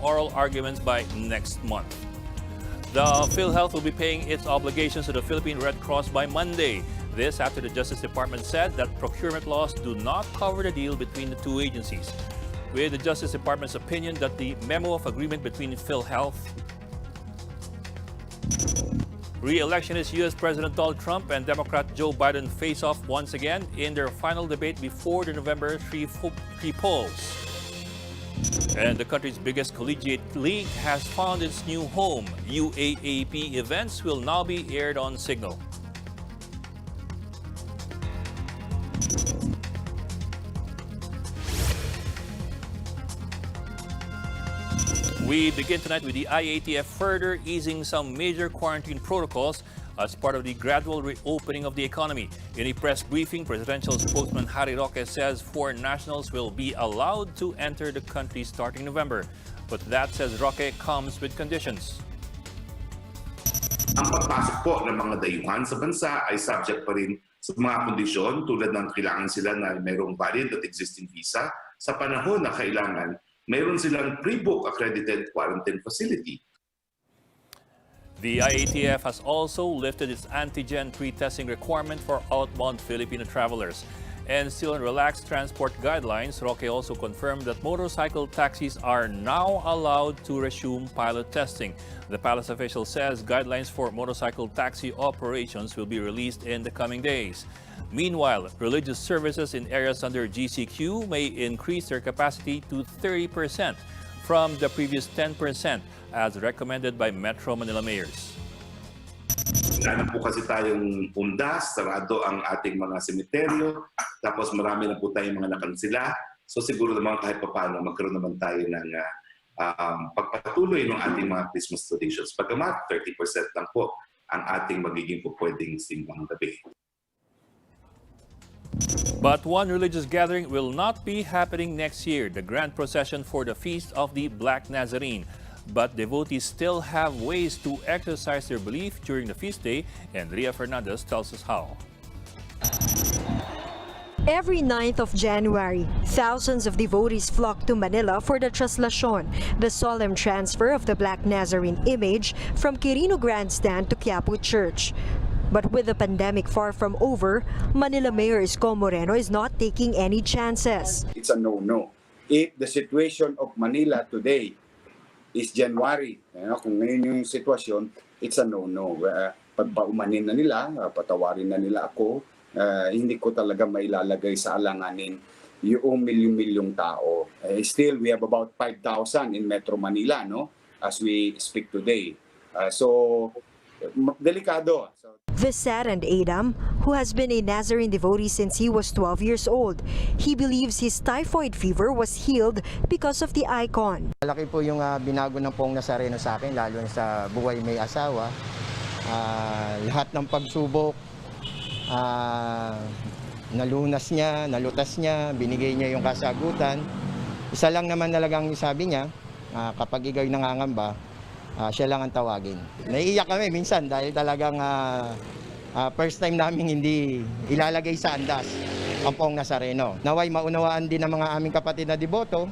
oral arguments by next month. The PhilHealth will be paying its obligations to the Philippine Red Cross by Monday. This after the Justice Department said that procurement laws do not cover the deal between the two agencies. With the Justice Department's opinion that the memo of agreement between PhilHealth, re-electionist U.S. President Donald Trump and Democrat Joe Biden face off once again in their final debate before the November 3 polls. And the country's biggest collegiate league has found its new home. UAAP events will now be aired on Cignal. We begin tonight with the IATF further easing some major quarantine protocols as part of the gradual reopening of the economy. In a press briefing, presidential spokesman Harry Roque says foreign nationals will be allowed to enter the country starting November. But that, says Roque, comes with conditions. Ang pagpasok po ng mga dayuhan sa bansa ay subject pa rin sa mga kondisyon tulad ng kailangan sila na mayroong valid at existing visa sa panahon na kailangan mayroon silang pre-book accredited quarantine facility. The IATF has also lifted its antigen pre-testing requirement for outbound Filipino travelers. And still on relaxed transport guidelines, Roque also confirmed that motorcycle taxis are now allowed to resume pilot testing. The palace official says guidelines for motorcycle taxi operations will be released in the coming days. Meanwhile, religious services in areas under GCQ may increase their capacity to 30% from the previous 10% as recommended by Metro Manila mayors. Wala na po kasi tayong undas, sarado ang ating mga semeteryo, tapos marami na po tayong mga nakansila. So siguro naman kahit paano magkaroon naman tayo ng pagpatuloy ng ating mga Christmas traditions. Pagkamat, 30% lang po ang ating magiging po pwedeng simbang gabi. But one religious gathering will not be happening next year, the grand procession for the Feast of the Black Nazarene. But devotees still have ways to exercise their belief during the feast day, and Ria Fernandez tells us how. Every 9th of January, thousands of devotees flock to Manila for the Traslacion, the solemn transfer of the Black Nazarene image from Quirino Grandstand to Quiapo Church. But with the pandemic far from over, Manila Mayor Isko Moreno is not taking any chances. It's a no-no. If the situation of Manila today is January, kung ngayon yung sitwasyon, it's a no-no. Pagpaumanin na nila, patawarin na nila ako, hindi ko talaga mailalagay sa alanganin yung milyong-milyong tao. Still, we have about 5,000 in Metro Manila, no? As we speak today. So, delikado. This saddened Adam, who has been a Nazarene devotee since he was 12 years old. He believes his typhoid fever was healed because of the icon. Malaki po yung binago ng Pong Nazareno sa akin, lalo na sa buhay may asawa. Lahat ng pagsubok, nalunas niya, nalutas niya, binigay niya yung kasagutan. Isa lang naman talagang sabi niya, kapag ikaw'y nangangamba, siya lang ang tawagin. Naiiyak kami minsan dahil talagang first time namin hindi ilalagay sa andas ang Pong Nazareno. Naway maunawaan din ng mga aming kapatid na deboto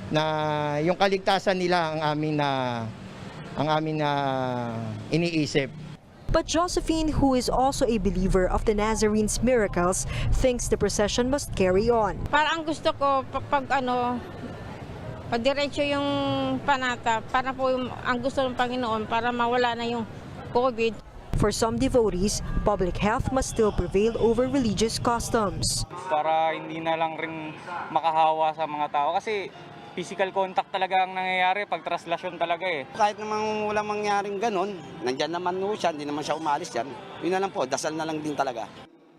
na yung kaligtasan nila ang amin na iniisip. But Josephine, who is also a believer of the Nazarene's miracles, thinks the procession must carry on. Parang gusto ko pagdiretso yung panata para po ang gusto ng Panginoon para mawala na yung COVID. For some devotees, public health must still prevail over religious customs. Para hindi na lang rin makahawa sa mga tao kasi physical contact talaga ang nangyayari pag traslasyon talaga eh. Kahit naman walang mangyaring ganun, nandyan naman siya, hindi naman siya umalis yan. Yun na lang po, dasal na lang din talaga.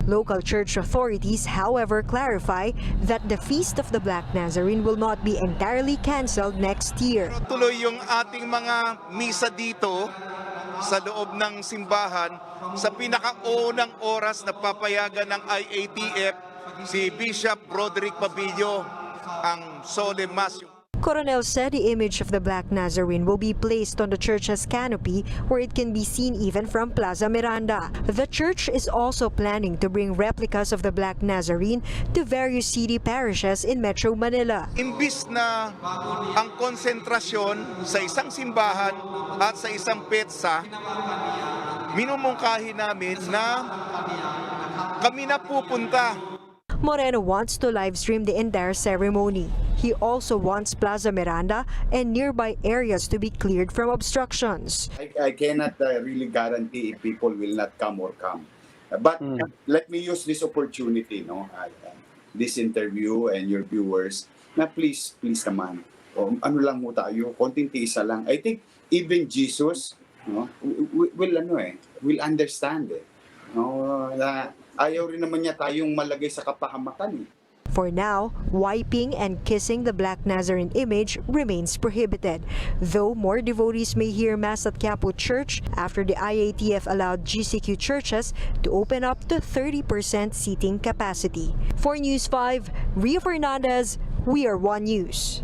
Local church authorities, however, clarify that the Feast of the Black Nazarene will not be entirely canceled next year. Tuloy yung ating mga misa dito sa loob ng simbahan sa pinakaunang oras na papayagan ng IATF si Bishop Roderick Pabillo ang solemn mass. Coronel said the image of the Black Nazarene will be placed on the church's canopy where it can be seen even from Plaza Miranda. The church is also planning to bring replicas of the Black Nazarene to various city parishes in Metro Manila. Imbis na ang konsentrasyon sa isang simbahan at sa isang petsa, minumungkahi namin na kami na pupunta. Moreno wants to live stream the entire ceremony. He also wants Plaza Miranda and nearby areas to be cleared from obstructions. I cannot really guarantee if people will not come or come. But let me use this opportunity, this interview and your viewers, na please naman, ano lang mo tayo, konting tiisa lang. I think even Jesus will understand it. Na ayaw rin naman niya tayong malagay sa kapahamakan. For now, wiping and kissing the Black Nazarene image remains prohibited, though more devotees may hear Mass at Quiapo Church after the IATF allowed GCQ churches to open up to 30% seating capacity. For News 5, Ria Fernandez, We Are One News.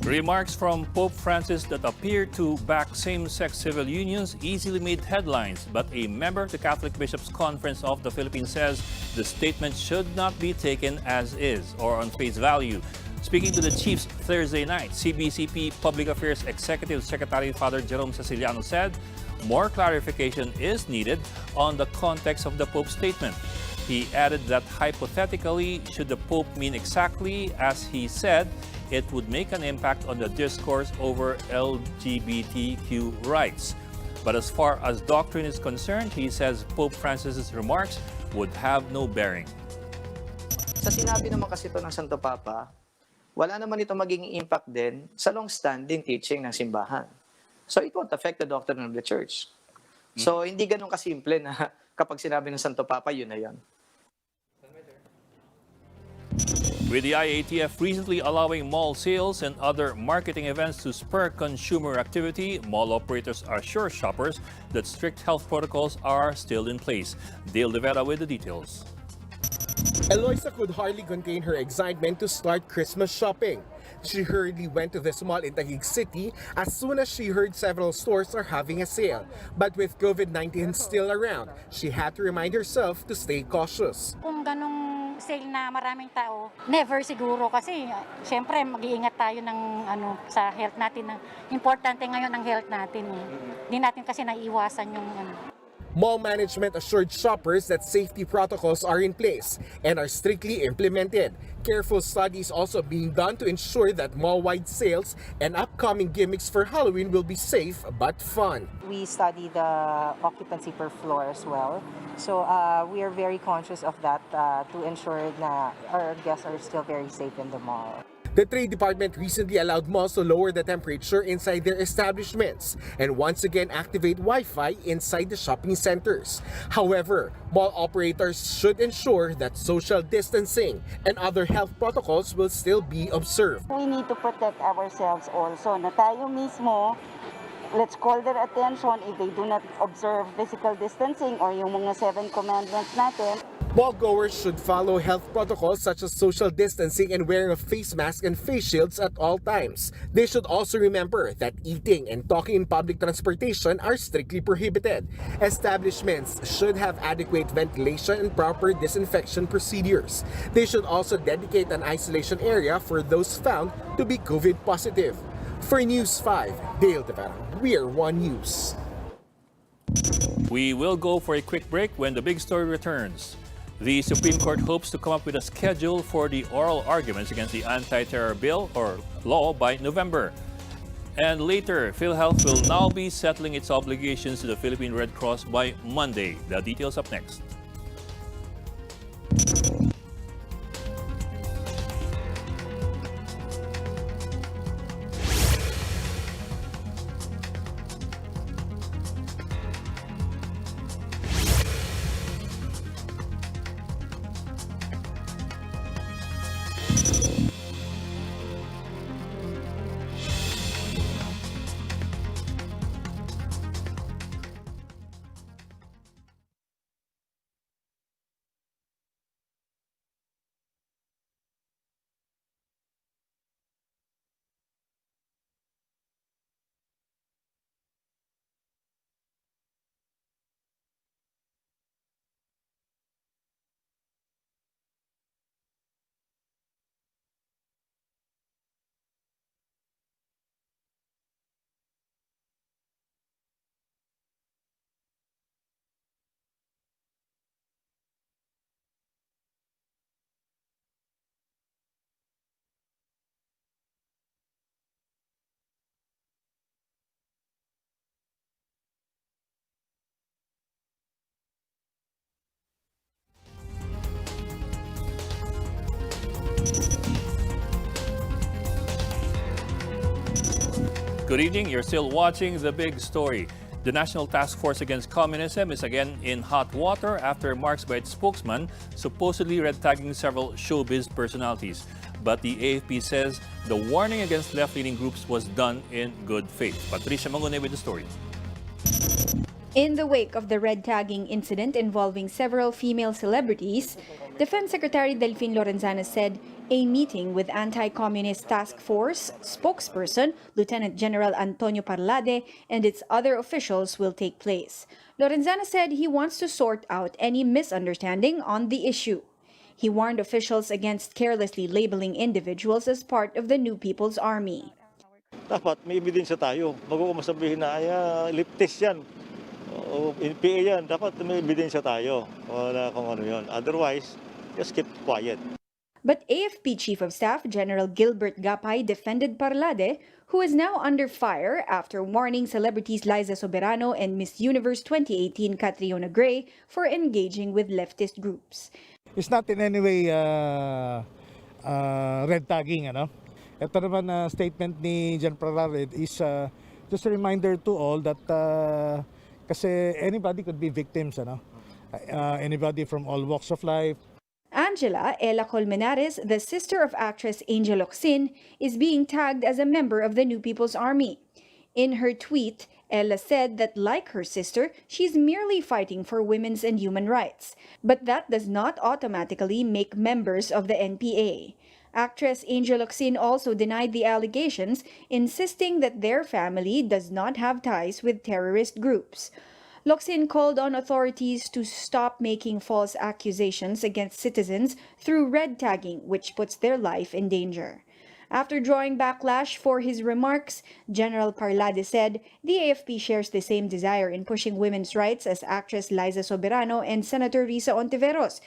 Remarks from Pope Francis that appear to back same-sex civil unions easily made headlines, but a member of the Catholic Bishops' Conference of the Philippines says the statement should not be taken as is or on face value. Speaking to the chiefs Thursday night, CBCP Public Affairs Executive Secretary Father Jerome Ceciliano said more clarification is needed on the context of the Pope's statement. He added that hypothetically, should the Pope mean exactly as he said, it would make an impact on the discourse over LGBTQ rights. But as far as doctrine is concerned, he says Pope Francis's remarks would have no bearing. Sa sinabi naman kasi ito ng Santo Papa, wala naman ito magiging impact din sa long-standing teaching ng simbahan. So it won't affect the doctrine of the Church. So hindi ganun kasimple na kapag sinabi ng Santo Papa, yun na yun. With the IATF recently allowing mall sales and other marketing events to spur consumer activity, mall operators assure shoppers that strict health protocols are still in place. Dale De Vera with the details. Eloisa could hardly contain her excitement to start Christmas shopping. She hurriedly went to this mall in Taguig City as soon as she heard several stores are having a sale. But with COVID-19 still around, she had to remind herself to stay cautious. Kung ganong sale na maraming tao, never siguro kasi syempre mag-iingat tayo ng sa health natin. Importante ngayon ang health natin. Hindi natin kasi naiiwasan yung Mall management assured shoppers that safety protocols are in place and are strictly implemented. Careful studies also being done to ensure that mall-wide sales and upcoming gimmicks for Halloween will be safe but fun. We study the occupancy per floor as well. So we are very conscious of that to ensure that our guests are still very safe in the mall. The Trade Department recently allowed malls to lower the temperature inside their establishments and once again activate Wi-Fi inside the shopping centers. However, mall operators should ensure that social distancing and other health protocols will still be observed. We need to protect ourselves also. Na tayo mismo, let's call their attention if they do not observe physical distancing or yung mga 7 commandments natin. Mall-goers should follow health protocols such as social distancing and wearing a face mask and face shields at all times. They should also remember that eating and talking in public transportation are strictly prohibited. Establishments should have adequate ventilation and proper disinfection procedures. They should also dedicate an isolation area for those found to be COVID positive. For News 5, Dale De Vera, We Are One News. We will go for a quick break. When the big story returns. The Supreme Court hopes to come up with a schedule for the oral arguments against the anti-terror bill or law by November. And later, PhilHealth will now be settling its obligations to the Philippine Red Cross by Monday. The details up next. Good evening. You're still watching The Big Story. The National Task Force Against Communism is again in hot water after remarks by its spokesman supposedly red-tagging several showbiz personalities. But the AFP says the warning against left-leaning groups was done in good faith. Patricia Mangune with the story. In the wake of the red-tagging incident involving several female celebrities, Defense Secretary Delfin Lorenzana said a meeting with Anti-Communist Task Force spokesperson Lieutenant General Antonio Parlade and its other officials will take place. Lorenzana said he wants to sort out any misunderstanding on the issue. He warned officials against carelessly labeling individuals as part of the New People's Army. Dapat may ebidensya tayo. Bago ko masabihin na ay leftist yan. O NPA yan. Dapat may ebidensya tayo. Wala kung ano yun. Otherwise, just keep quiet. But AFP Chief of Staff General Gilbert Gapay defended Parlade, who is now under fire after warning celebrities Liza Soberano and Miss Universe 2018 Catriona Gray for engaging with leftist groups. It's not in any way red tagging, ano? Ito naman na statement ni Gen. Parlade is just a reminder to all that kasi anybody could be victims, ano? Anybody from all walks of life. Angela Ella Colmenares, the sister of actress Angel Locsin, is being tagged as a member of the New People's Army. In her tweet, Ella said that like her sister, she's merely fighting for women's and human rights. But that does not automatically make members of the NPA. Actress Angel Locsin also denied the allegations, insisting that their family does not have ties with terrorist groups. Locsin called on authorities to stop making false accusations against citizens through red tagging, which puts their life in danger. After drawing backlash for his remarks, General Parlade said the AFP shares the same desire in pushing women's rights as actress Liza Soberano and Senator Risa Ontiveros.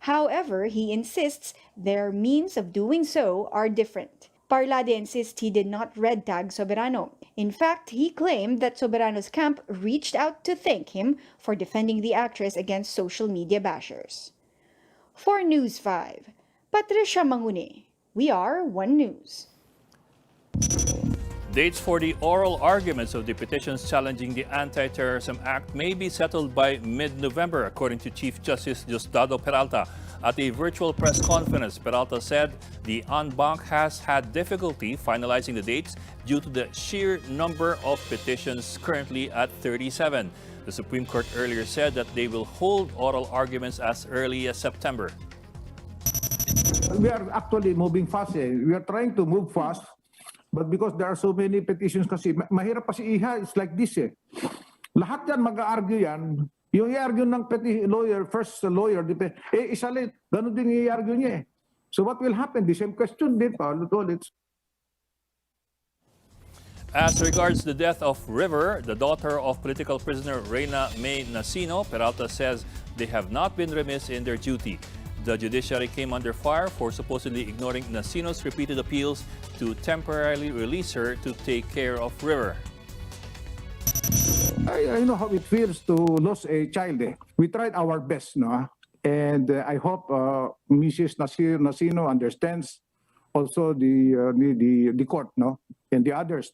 However, he insists their means of doing so are different. Parlade insists he did not red tag Soberano. In fact, he claimed that Soberano's camp reached out to thank him for defending the actress against social media bashers. For News 5, Patricia Mangune. We are One News. Dates for the oral arguments of the petitions challenging the Anti-Terrorism Act may be settled by mid-November, according to Chief Justice Diosdado Peralta. At a virtual press conference, Peralta said the en banc has had difficulty finalizing the dates due to the sheer number of petitions currently at 37. The Supreme Court earlier said that they will hold oral arguments as early as September. We are actually moving fast. We are trying to move fast, but because there are so many petitions kasi, mahirap pa si Iha, it's like this Lahat yan mag-argue yan. Yung i-argue ng lawyer, first lawyer, isa ulit, ganun din i-argue niya So what will happen? The same question din pa, ulit. As regards the death of River, the daughter of political prisoner Reyna May Nasino, Peralta says they have not been remiss in their duty. The judiciary came under fire for supposedly ignoring Nasino's repeated appeals to temporarily release her to take care of River. I know how it feels to lose a child. We tried our best, no? And I hope Mrs. Nasino understands also the court, no, and the others.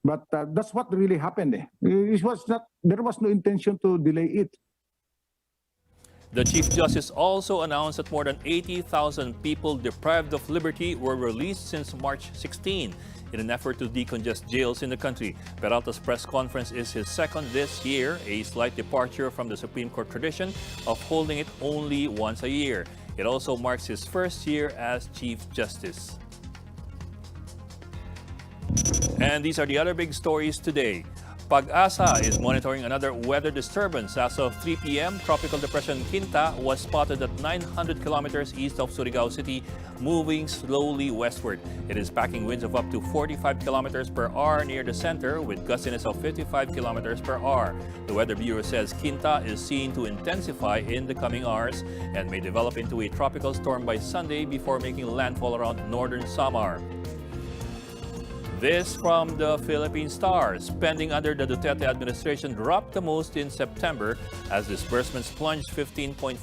But that's what really happened. It was not. There was no intention to delay it. The Chief Justice also announced that more than 80,000 people deprived of liberty were released since March 16 in an effort to decongest jails in the country. Peralta's press conference is his second this year, a slight departure from the Supreme Court tradition of holding it only once a year. It also marks his first year as Chief Justice. And these are the other big stories today. Pag-asa is monitoring another weather disturbance. As of 3 p.m., Tropical Depression Quinta was spotted at 900 kilometers east of Surigao City, moving slowly westward. It is packing winds of up to 45 kilometers per hour near the center, with gustiness of 55 kilometers per hour. The Weather Bureau says Quinta is seen to intensify in the coming hours and may develop into a tropical storm by Sunday before making landfall around northern Samar. This from the Philippine Star. Spending under the Duterte administration dropped the most in September as disbursements plunged 15.4%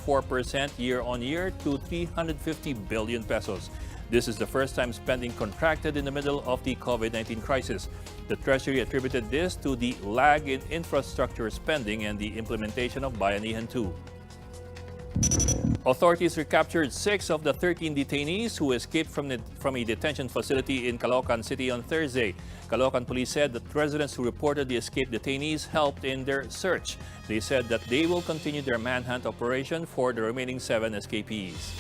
year-on-year to 350 billion pesos. This is the first time spending contracted in the middle of the COVID-19 crisis. The Treasury attributed this to the lag in infrastructure spending and the implementation of Bayanihan 2. Authorities recaptured 6 of the 13 detainees who escaped from a detention facility in Caloocan City on Thursday. Caloocan police said that residents who reported the escaped detainees helped in their search. They said that they will continue their manhunt operation for the remaining 7 escapees.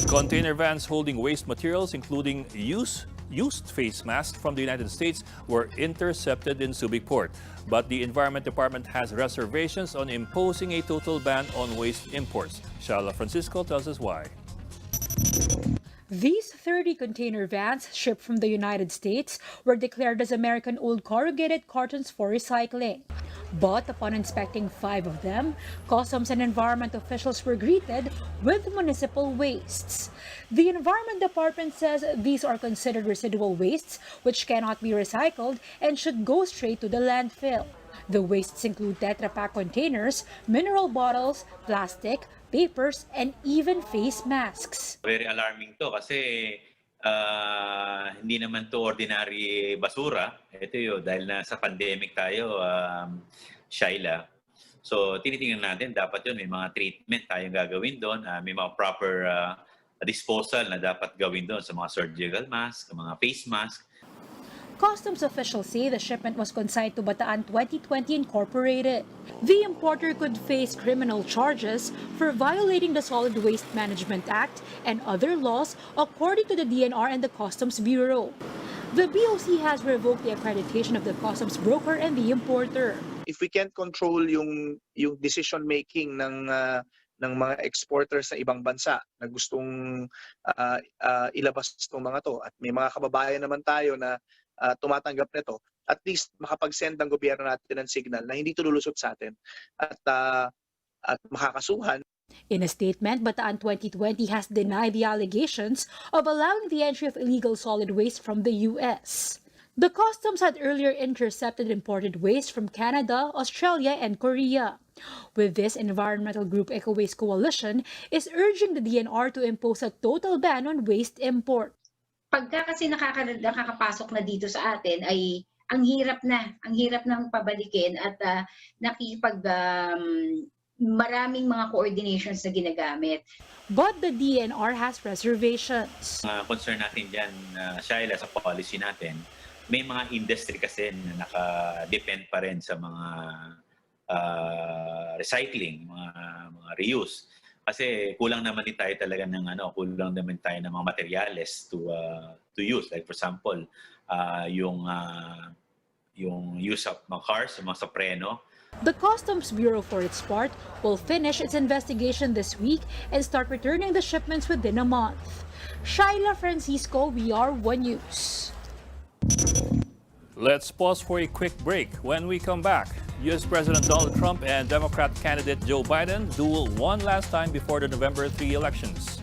Container vans holding waste materials, including used face masks from the United States, were intercepted in Subic Port. But the Environment Department has reservations on imposing a total ban on waste imports. Shala Francisco tells us why. These 30 container vans shipped from the United States were declared as American old corrugated cartons for recycling. But upon inspecting 5 of them, customs and environment officials were greeted with municipal wastes. The Environment Department says these are considered residual wastes which cannot be recycled and should go straight to the landfill. The wastes include Tetra Pak containers, mineral bottles, plastic, papers, and even face masks. Very alarming to kasi hindi naman to ordinary basura. Ito yun, dahil na sa pandemic tayo, Shaila. So tinitingnan natin, dapat yun, may mga treatment tayong gagawin doon, may mga proper disposal na dapat gawin doon sa mga surgical mask, mga face mask. Customs officials say the shipment was consigned to Bataan 2020 Incorporated. The importer could face criminal charges for violating the Solid Waste Management Act and other laws, according to the DNR and the Customs Bureau. The BOC has revoked the accreditation of the customs broker and the importer. If we can't control yung decision making ng mga exporters sa ibang bansa na gustong ilabas itong mga to, at may mga kababayan naman tayo na tumatanggap nito, at least makapag-send ang gobyerno natin ng signal na hindi ito lulusot sa atin at makakasuhan. In a statement, Bataan 2020 has denied the allegations of allowing the entry of illegal solid waste from the U.S. The customs had earlier intercepted imported waste from Canada, Australia, and Korea. With this, environmental group Eco Waste Coalition is urging the DNR to impose a total ban on waste import. Pagka kasi nakakapasok na dito sa atin ay ang hirap nang pabalikin at maraming mga coordinations na ginagamit. But the DNR has reservations. Concern natin dyan, Shaila, sa policy natin, may mga industry kasi na naka-depend pa rin sa mga recycling, mga reuse. Kasi kulang naman din tayo talaga ng kulang naman tayo ng mga materials to use. Like for example, yung use of mga cars, mga sopreno. The Customs Bureau, for its part, will finish its investigation this week and start returning the shipments within a month. Shaila Francisco, VR1 News. Let's pause for a quick break. When we come back, U.S. President Donald Trump and Democrat candidate Joe Biden duel one last time before the November 3 elections.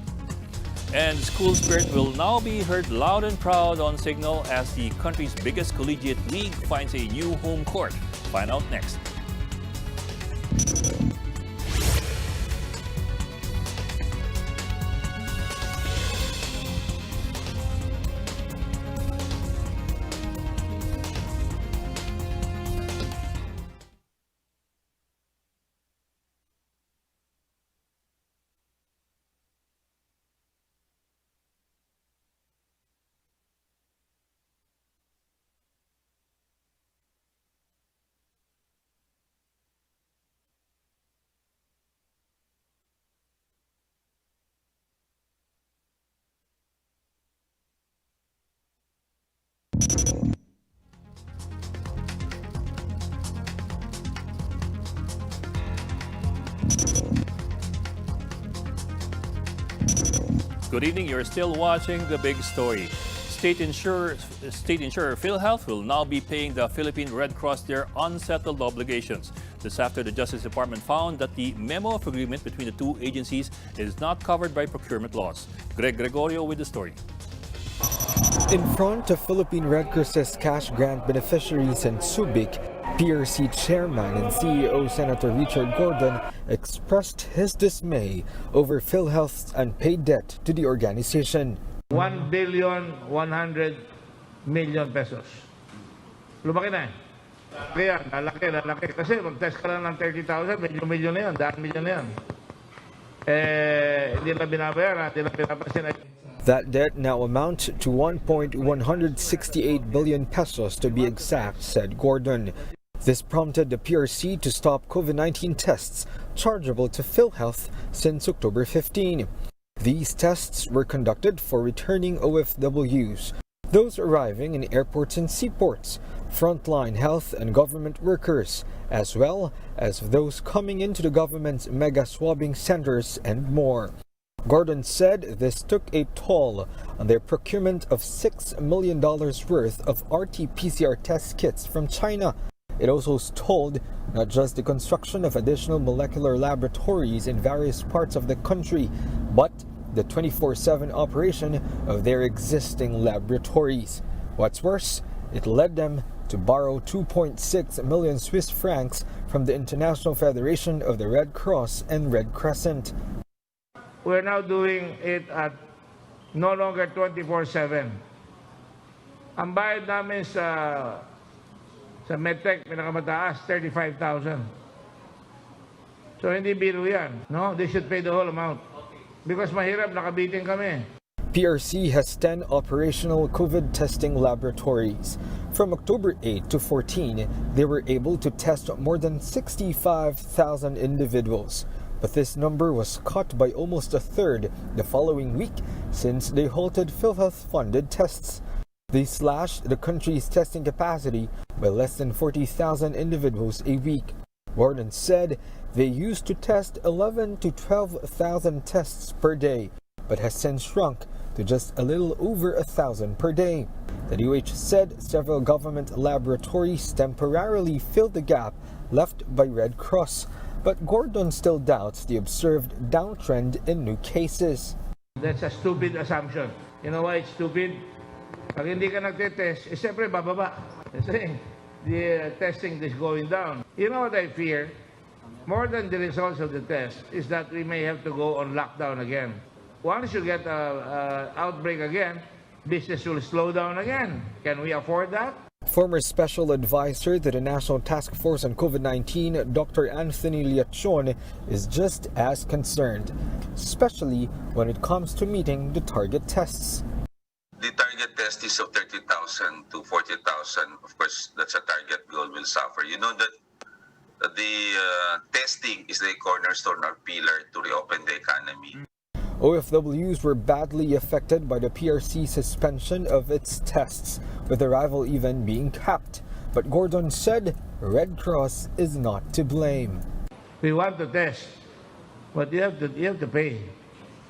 And school spirit will now be heard loud and proud on Cignal as the country's biggest collegiate league finds a new home court. Find out next. Good evening. You're still watching The Big Story. State insurer PhilHealth will now be paying the Philippine Red Cross their unsettled obligations. This after the Justice Department found that the memo of agreement between the two agencies is not covered by procurement laws. Greg Gregorio with the story. In front of Philippine Red Cross's cash grant beneficiaries in Subic, PRC Chairman and CEO Senator Richard Gordon expressed his dismay over PhilHealth's unpaid debt to the organization. 1,100,000,000 pesos. Lumaki na. Kaya, lalaki. Kasi mag-test ka lang ng 30,000, milyon na yan, daan milyon na yan. Hindi na binabayaran, hindi na pinapasin. That debt now amounts to 1.168 billion pesos to be exact, said Gordon. This prompted the PRC to stop COVID-19 tests chargeable to PhilHealth since October 15. These tests were conducted for returning OFWs, those arriving in airports and seaports, frontline health and government workers, as well as those coming into the government's mega swabbing centers and more. Gordon said this took a toll on their procurement of $6 million worth of RT-PCR test kits from China. It also stalled not just the construction of additional molecular laboratories in various parts of the country, but the 24/7 operation of their existing laboratories. What's worse, it led them to borrow 2.6 million Swiss francs from the International Federation of the Red Cross and Red Crescent. We're now doing it at no longer 24/7. Ang bayad namin sa MedTech, pinakamataas, 35,000. So hindi biro yan. No? They should pay the whole amount. Because mahirap, nakabitin kami. PRC has 10 operational COVID testing laboratories. From October 8 to 14, they were able to test more than 65,000 individuals. But this number was cut by almost a third the following week since they halted PhilHealth-funded tests. They slashed the country's testing capacity by less than 40,000 individuals a week. Gordon said they used to test 11 to 12,000 tests per day, but has since shrunk to just a little over 1,000 per day. The DOH said several government laboratories temporarily filled the gap left by Red Cross, but Gordon still doubts the observed downtrend in new cases. That's a stupid assumption. You know why it's stupid? Pag hindi ka nagtitest, siyempre bababa. Kasi the testing is going down. You know what I fear? More than the results of the test is that we may have to go on lockdown again. Once you get an outbreak again, business will slow down again. Can we afford that? Former Special Advisor to the National Task Force on COVID-19, Dr. Anthony Liachon, is just as concerned, especially when it comes to meeting the target tests. The target test is of 30,000 to 40,000. Of course, that's a target goal will suffer. You know that the testing is the cornerstone or pillar to reopen the economy. OFWs were badly affected by the PRC suspension of its tests, with arrival even being capped. But Gordon said Red Cross is not to blame. We want to test, but you have to pay.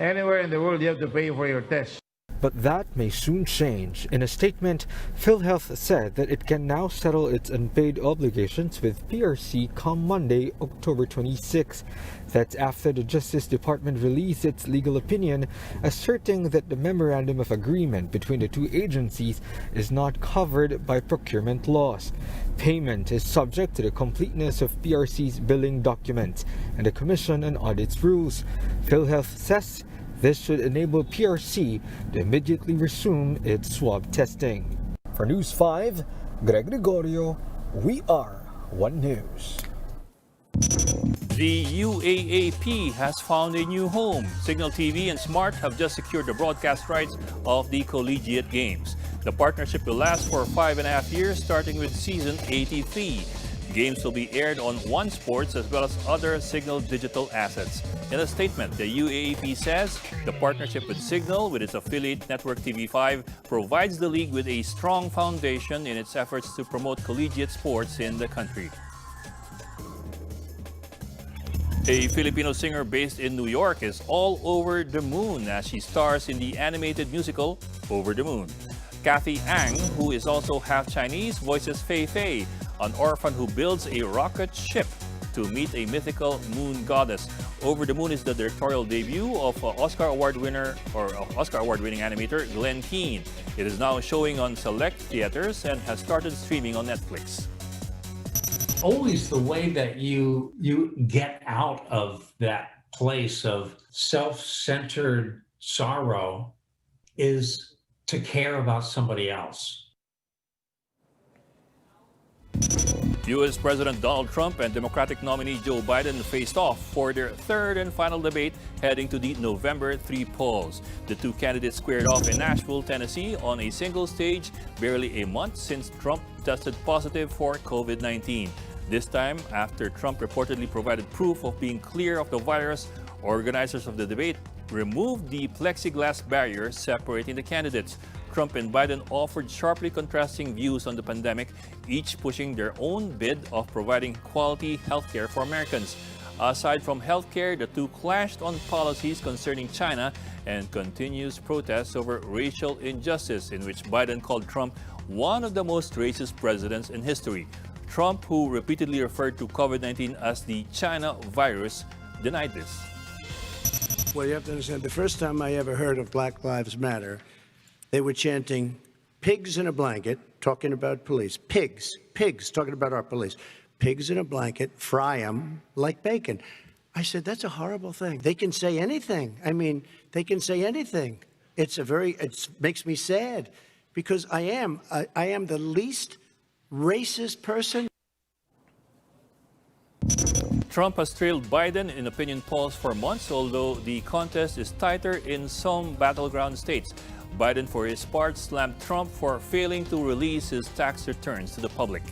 Anywhere in the world, you have to pay for your test. But that may soon change. In a statement, PhilHealth said that it can now settle its unpaid obligations with PRC come Monday, October 26. That's after the Justice Department released its legal opinion, asserting that the memorandum of agreement between the two agencies is not covered by procurement laws. Payment is subject to the completeness of PRC's billing documents and the Commission on Audits rules. PhilHealth says this should enable PRC to immediately resume its swab testing. For News 5, Greg Gregorio, we are One News. The UAAP has found a new home. Cignal TV and Smart have just secured the broadcast rights of the Collegiate Games. The partnership will last for 5.5 years, starting with season 83. Games will be aired on One Sports as well as other Cignal digital assets. In a statement, the UAAP says the partnership with Cignal, with its affiliate network TV5, provides the league with a strong foundation in its efforts to promote collegiate sports in the country. A Filipino singer based in New York is all over the moon as she stars in the animated musical Over the Moon. Kathy Ang, who is also half Chinese, voices Fei Fei, an orphan who builds a rocket ship to meet a mythical moon goddess. Over the Moon is the directorial debut of Oscar Award-winning animator Glenn Keane. It is now showing on select theaters and has started streaming on Netflix. always the way that you get out of that place of self-centered sorrow is to care about somebody else. U.S. President Donald Trump and Democratic nominee Joe Biden faced off for their third and final debate heading to the November 3 polls. The two candidates squared off in Nashville, Tennessee on a single stage barely a month since Trump tested positive for COVID-19. This time, after Trump reportedly provided proof of being clear of the virus, organizers of the debate removed the plexiglass barrier separating the candidates. Trump and Biden offered sharply contrasting views on the pandemic, each pushing their own bid of providing quality healthcare for Americans. Aside from healthcare, the two clashed on policies concerning China and continuous protests over racial injustice, in which Biden called Trump one of the most racist presidents in history. Trump, who repeatedly referred to COVID-19 as the China virus, denied this. Well, you have to understand, the first time I ever heard of Black Lives Matter, they were chanting pigs in a blanket, talking about police. Pigs, talking about our police. Pigs in a blanket, fry them like bacon. I said, that's a horrible thing. They can say anything. I mean, they can say anything. It makes me sad because I am the least racist person. Trump has trailed Biden in opinion polls for months, although the contest is tighter in some battleground states. Biden, for his part, slammed Trump for failing to release his tax returns to the public.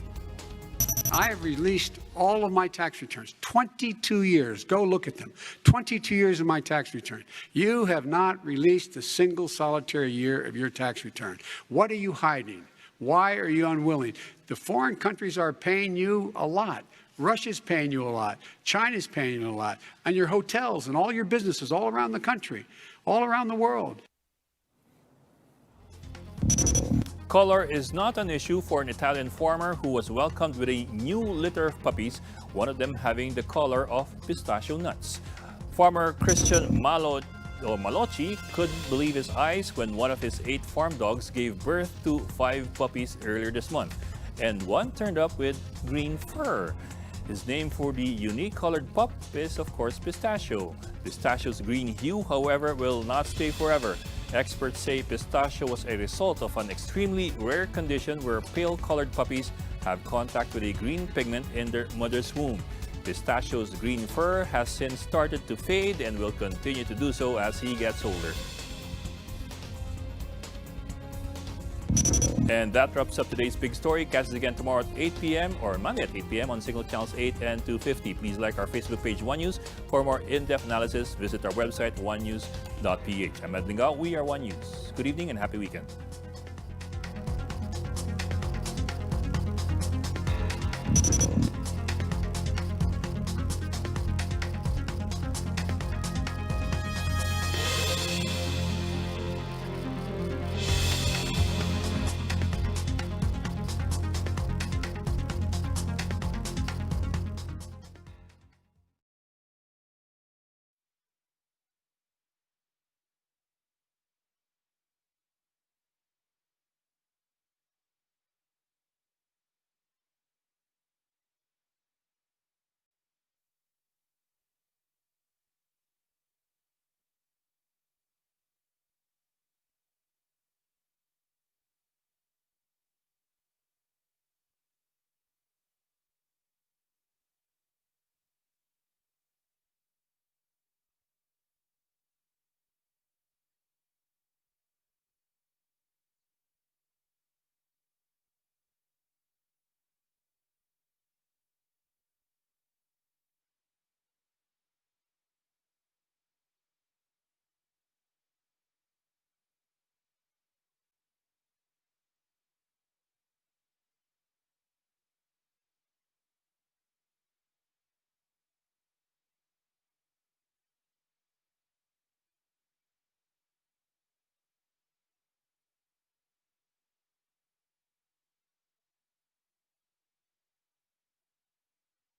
I have released all of my tax returns, 22 years. Go look at them. 22 years of my tax return. You have not released a single solitary year of your tax return. What are you hiding? Why are you unwilling? The foreign countries are paying you a lot. Russia's paying you a lot. China's paying you a lot. And your hotels and all your businesses all around the country, all around the world. Color is not an issue for an Italian farmer who was welcomed with a new litter of puppies, one of them having the color of pistachio nuts. Farmer Christian Malocci couldn't believe his eyes when one of his 8 farm dogs gave birth to 5 puppies earlier this month, and one turned up with green fur. His name for the unique colored pup is, of course, Pistachio. Pistachio's green hue, however, will not stay forever. Experts say Pistachio was a result of an extremely rare condition where pale-colored puppies have contact with a green pigment in their mother's womb. Pistachio's green fur has since started to fade and will continue to do so as he gets older. And that wraps up today's big story. Catch us again tomorrow at 8 p.m. or Monday at 8 p.m. on Cignal Channels 8 and 250. Please like our Facebook page, One News. For more in-depth analysis, visit our website, onenews.ph. I'm Ed Lingao. We are One News. Good evening and happy weekend.